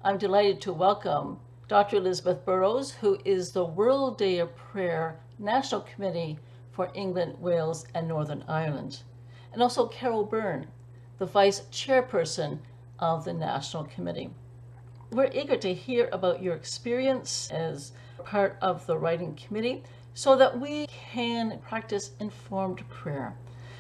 I'm delighted to welcome Dr. Elizabeth Burrows, who is the World Day of Prayer National Committee for England, Wales, and Northern Ireland, and also Carol Byrne, the Vice Chairperson of the National Committee. We're eager to hear about your experience as part of the writing committee so that we can practice informed prayer.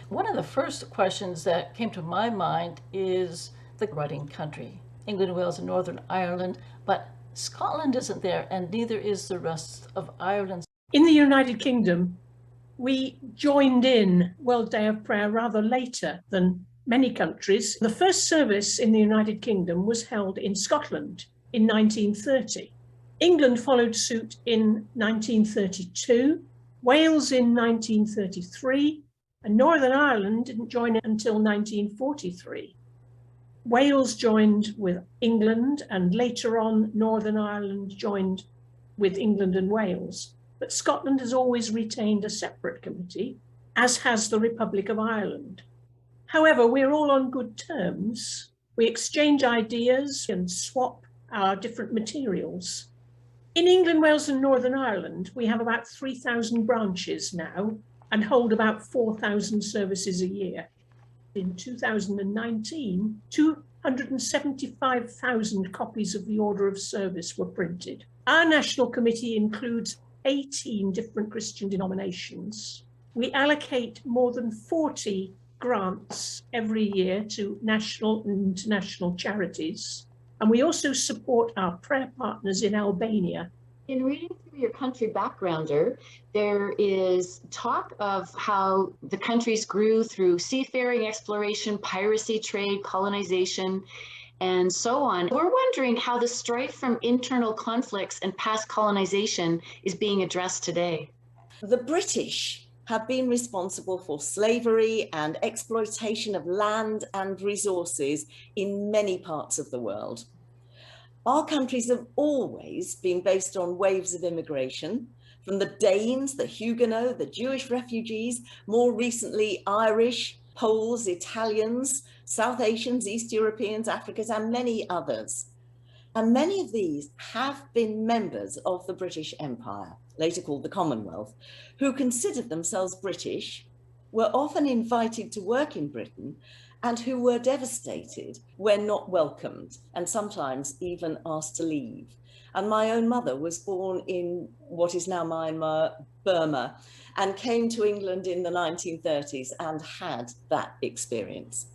One of the first questions that came to my mind is the writing country, England, Wales, and Northern Ireland, but Scotland isn't there, and neither is the rest of Ireland. In the United Kingdom, we joined in World Day of Prayer rather later than many countries. The first service in the United Kingdom was held in Scotland in 1930. England followed suit in 1932, Wales in 1933, and Northern Ireland didn't join until 1943. Wales joined with England, and later on Northern Ireland joined with England and Wales. But Scotland has always retained a separate committee, as has the Republic of Ireland. However, we're all on good terms. We exchange ideas and swap our different materials. In England, Wales, and Northern Ireland, we have about 3,000 branches now and hold about 4,000 services a year. In 2019, 275,000 copies of the Order of Service were printed. Our national committee includes 18 different Christian denominations. We allocate more than 40 grants every year to national and international charities. And we also support our prayer partners in Albania. In reading through your country backgrounder, there is talk of how the countries grew through seafaring, exploration, piracy, trade, colonization, and so on. We're wondering how the strife from internal conflicts and past colonization is being addressed today. The British have been responsible for slavery and exploitation of land and resources in many parts of the world. Our countries have always been based on waves of immigration, from the Danes, the Huguenots, the Jewish refugees, more recently Irish, Poles, Italians, South Asians, East Europeans, Africans, and many others. And many of these have been members of the British Empire, later called the Commonwealth, who considered themselves British, were often invited to work in Britain, and who were devastated when not welcomed, and sometimes even asked to leave. And my own mother was born in what is now Myanmar, Burma, and came to England in the 1930s and had that experience.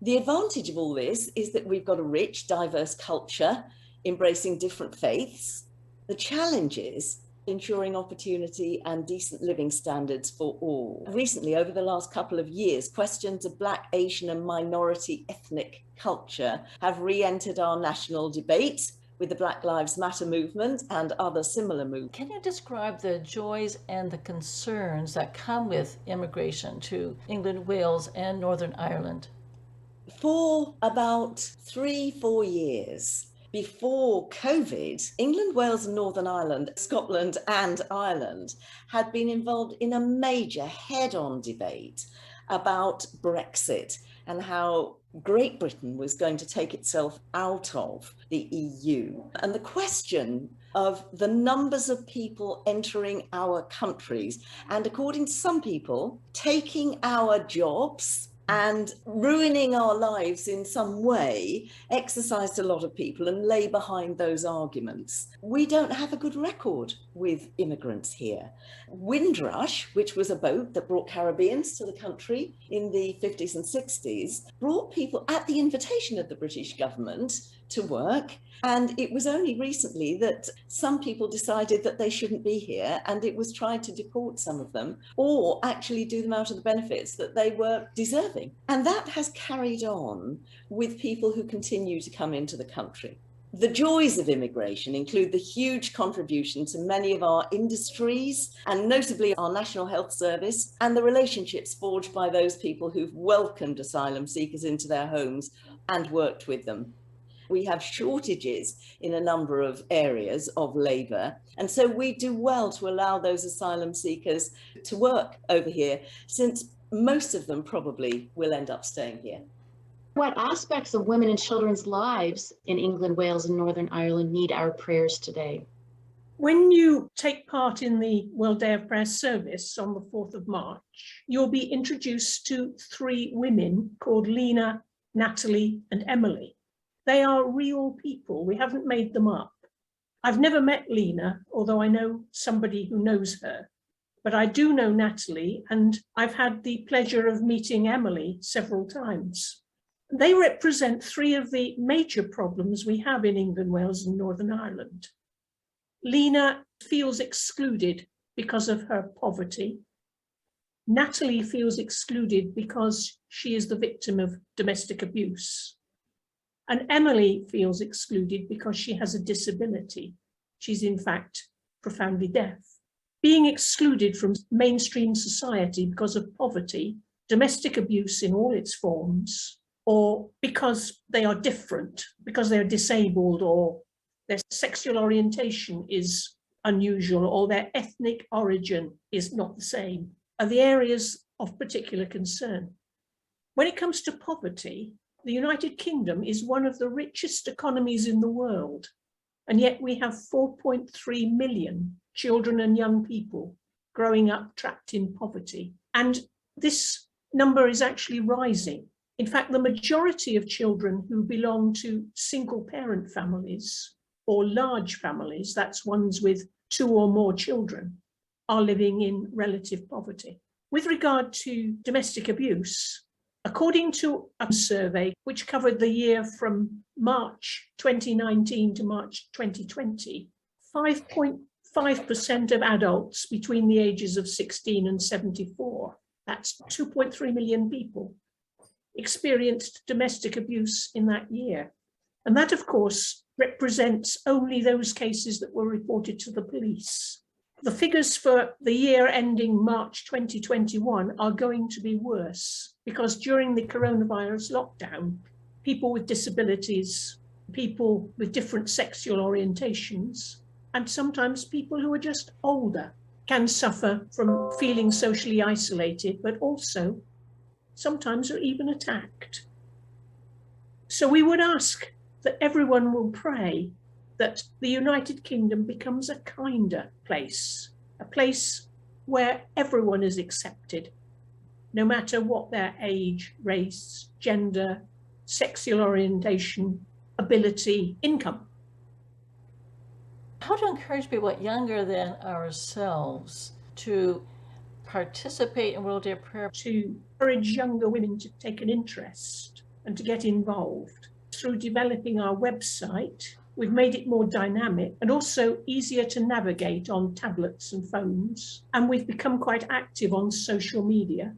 The advantage of all this is that we've got a rich, diverse culture, embracing different faiths. The challenge is ensuring opportunity and decent living standards for all. Recently, over the last couple of years, questions of Black, Asian, and minority ethnic culture have re-entered our national debate with the Black Lives Matter movement and other similar movements. Can you describe the joys and the concerns that come with immigration to England, Wales, and Northern Ireland? For about 3-4 years, before COVID, England, Wales, and Northern Ireland, Scotland and Ireland had been involved in a major head-on debate about Brexit and how Great Britain was going to take itself out of the EU. And the question of the numbers of people entering our countries and, according to some people, taking our jobs and ruining our lives in some way, exercised a lot of people and lay behind those arguments. We don't have a good record with immigrants here. Windrush, which was a boat that brought Caribbeans to the country in the 50s and 60s, brought people at the invitation of the British government to work. And it was only recently that some people decided that they shouldn't be here, and it was tried to deport some of them or actually do them out of the benefits that they were deserving. And that has carried on with people who continue to come into the country. The joys of immigration include the huge contribution to many of our industries, and notably our National Health Service, and the relationships forged by those people who've welcomed asylum seekers into their homes and worked with them. We have shortages in a number of areas of labour, and so we do well to allow those asylum seekers to work over here, since most of them probably will end up staying here. What aspects of women and children's lives in England, Wales, and Northern Ireland need our prayers today? When you take part in the World Day of Prayer service on the 4th of March, you'll be introduced to 3 women called Lena, Natalie, and Emily. They are real people. We haven't made them up. I've never met Lena, although I know somebody who knows her, but I do know Natalie, and I've had the pleasure of meeting Emily several times. They represent 3 of the major problems we have in England, Wales, and Northern Ireland. Lena feels excluded because of her poverty. Natalie feels excluded because she is the victim of domestic abuse. And Emily feels excluded because she has a disability. She's in fact profoundly deaf. Being excluded from mainstream society because of poverty, domestic abuse in all its forms, or because they are different, because they're disabled, or their sexual orientation is unusual, or their ethnic origin is not the same, are the areas of particular concern. When it comes to poverty, the United Kingdom is one of the richest economies in the world, and yet we have 4.3 million children and young people growing up trapped in poverty. And this number is actually rising. In fact, the majority of children who belong to single parent families or large families, that's ones with 2 or more children, are living in relative poverty. With regard to domestic abuse, according to a survey which covered the year from March 2019 to March 2020, 5.5% of adults between the ages of 16 and 74, that's 2.3 million people, experienced domestic abuse in that year. And that, of course, represents only those cases that were reported to the police. The figures for the year ending March 2021 are going to be worse because during the coronavirus lockdown, people with disabilities, people with different sexual orientations, and sometimes people who are just older can suffer from feeling socially isolated, but also sometimes are even attacked. So we would ask that everyone will pray that the United Kingdom becomes a kinder place, a place where everyone is accepted, no matter what their age, race, gender, sexual orientation, ability, income. How to encourage people younger than ourselves to participate in World Day of Prayer? To encourage younger women to take an interest and to get involved. Through developing our website, we've made it more dynamic and also easier to navigate on tablets and phones. And we've become quite active on social media.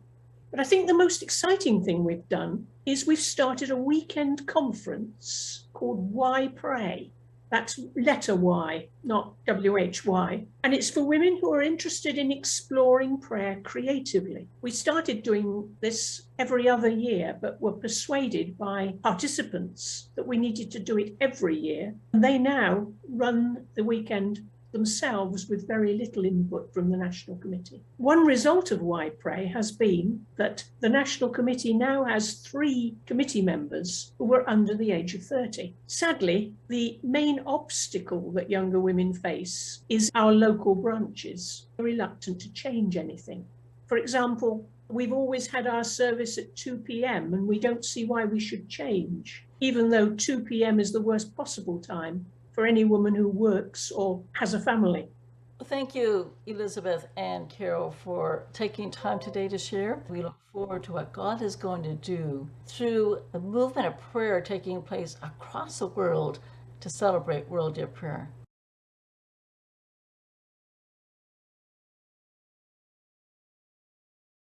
But I think the most exciting thing we've done is we've started a weekend conference called Why Pray. That's letter Y, not WHY. And it's for women who are interested in exploring prayer creatively. We started doing this every other year, but were persuaded by participants that we needed to do it every year. And they now run the weekend themselves with very little input from the National Committee. One result of Why Pray has been that the National Committee now has 3 committee members who were under the age of 30. Sadly, the main obstacle that younger women face is our local branches, reluctant to change anything. For example, we've always had our service at 2 p.m. and we don't see why we should change, even though 2 p.m. is the worst possible time for any woman who works or has a family. Thank you, Elizabeth and Carol, for taking time today to share. We look forward to what God is going to do through the movement of prayer taking place across the world to celebrate World Day of Prayer.